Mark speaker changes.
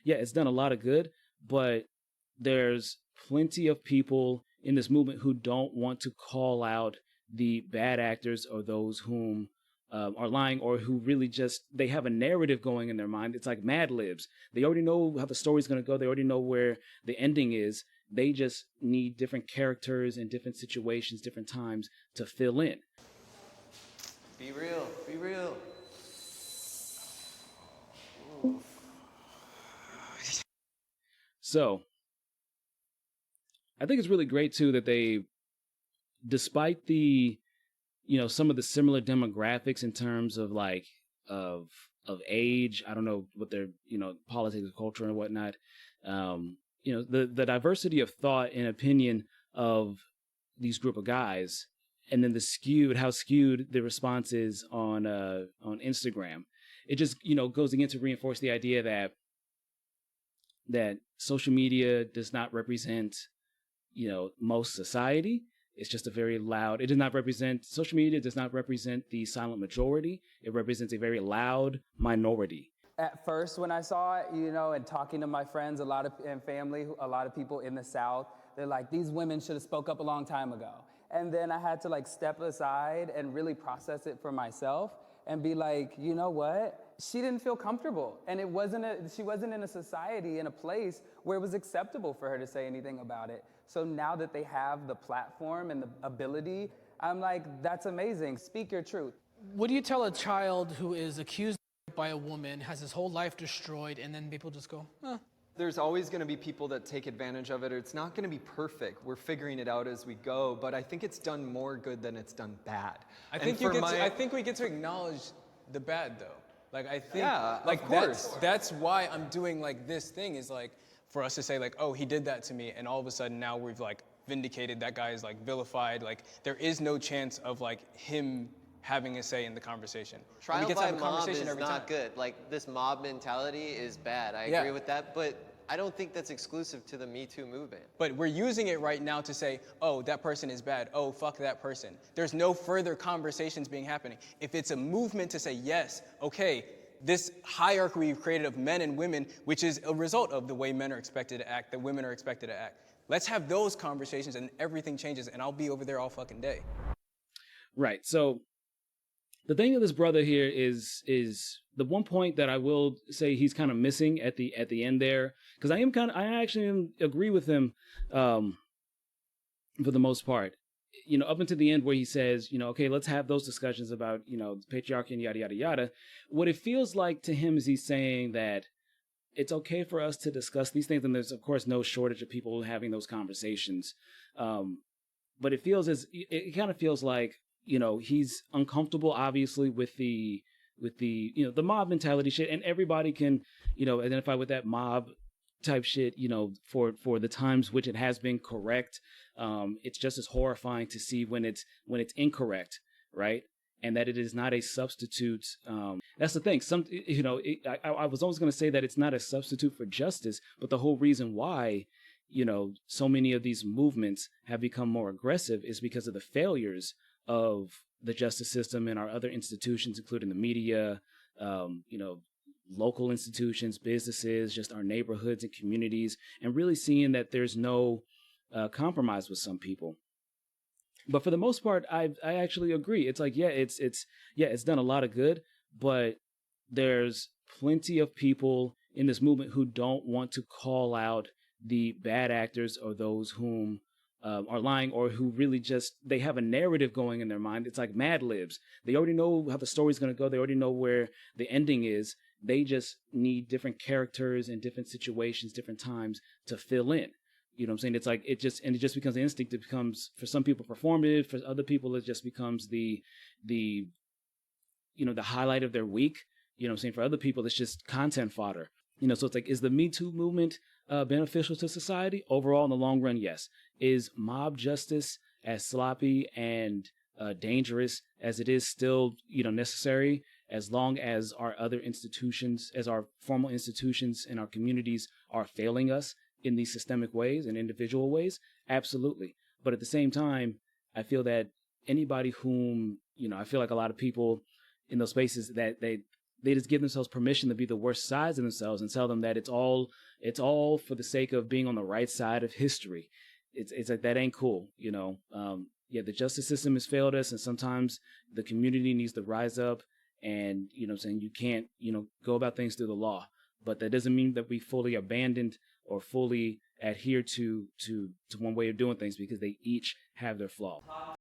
Speaker 1: yeah, it's done a lot of good, but there's plenty of people in this movement who don't want to call out the bad actors or those whom are lying, or who really just, they have a narrative going in their mind. It's like Mad Libs. They already know how the story's going to go. They already know where the ending is. They just need different characters and different situations, different times to fill in.
Speaker 2: Be real, be real.
Speaker 1: So I think it's really great too that they, despite the, some of the similar demographics in terms of like of age, I don't know what their, politics or culture and whatnot, the diversity of thought and opinion of these group of guys, and then how skewed the response is on Instagram. It just, goes again to reinforce the idea that social media does not represent, most society. It's just a very loud, it does not represent, social media does not represent the silent majority. It represents a very loud minority.
Speaker 3: At first, when I saw it, and talking to my friends, and family, a lot of people in the South, they're like, these women should have spoke up a long time ago. And then I had to like step aside and really process it for myself and be like, you know what? She didn't feel comfortable. And she wasn't in a society, in a place where it was acceptable for her to say anything about it. So now that they have the platform and the ability, I'm like, that's amazing. Speak your truth.
Speaker 4: What do you tell a child who is accused by a woman, has his whole life destroyed, and then people just go,
Speaker 2: There's always going to be people that take advantage of it. It's not going to be perfect. We're figuring it out as we go, but I think it's done more good than it's done bad.
Speaker 5: I think we get to acknowledge the bad, though. Like, I think,
Speaker 2: yeah,
Speaker 5: like,
Speaker 2: of course.
Speaker 5: that's why I'm doing, like, this thing is, like, for us to say, like, oh, he did that to me, and all of a sudden now we've, like, vindicated, that guy is, like, vilified. Like, there is no chance of, like, him having a say in the conversation.
Speaker 2: Trial by mob is not good. Like, this mob mentality is bad. I agree with that, but I don't think that's exclusive to the Me Too movement.
Speaker 5: But we're using it right now to say, oh, that person is bad. Oh, fuck that person. There's no further conversations being happening. If it's a movement to say, yes, okay, this hierarchy we've created of men and women, which is a result of the way men are expected to act, that women are expected to act. Let's have those conversations and everything changes, and I'll be over there all fucking day. Right.
Speaker 1: So the thing with this brother here is the one point that I will say he's kind of missing at the end there, because I actually agree with him for the most part. Up until the end where he says, okay, let's have those discussions about, patriarchy and yada, yada, yada. What it feels like to him is he's saying that it's okay for us to discuss these things. And there's, of course, no shortage of people having those conversations. But it kind of feels like, he's uncomfortable, obviously, with the mob mentality shit. And everybody can, identify with that mob type shit, for the times which it has been correct. It's just as horrifying to see when it's incorrect, right? And that it is not a substitute. That's the thing. I was always going to say that it's not a substitute for justice, but the whole reason why, so many of these movements have become more aggressive is because of the failures of the justice system and our other institutions, including the media, local institutions, businesses, just our neighborhoods and communities, and really seeing that there's no compromise with some people. But for the most part, I actually agree. It's like, it's done a lot of good, but there's plenty of people in this movement who don't want to call out the bad actors or those whom are lying, or who really just, they have a narrative going in their mind. It's like Mad Libs. They already know how the story's going to go. They already know where the ending is. They just need different characters and different situations, different times to fill in. You know what I'm saying? It's like, it just becomes an instinct. It becomes, for some people, performative. For other people, it just becomes the highlight of their week. You know what I'm saying? For other people, it's just content fodder. So it's like, is the Me Too movement beneficial to society? Overall, in the long run, yes. Is mob justice as sloppy and dangerous as it is still, necessary, as long as our other institutions, as our formal institutions in our communities are failing us in these systemic ways and individual ways? Absolutely. But at the same time, I feel that anybody whom, I feel like a lot of people in those spaces that they just give themselves permission to be the worst sides of themselves and tell them that it's all for the sake of being on the right side of history. It's like, that ain't cool, you know. Yeah, the justice system has failed us, and sometimes the community needs to rise up, and, you know what I'm saying, you can't, you know, go about things through the law. But that doesn't mean that we fully abandoned or fully adhere to one way of doing things, because they each have their flaws.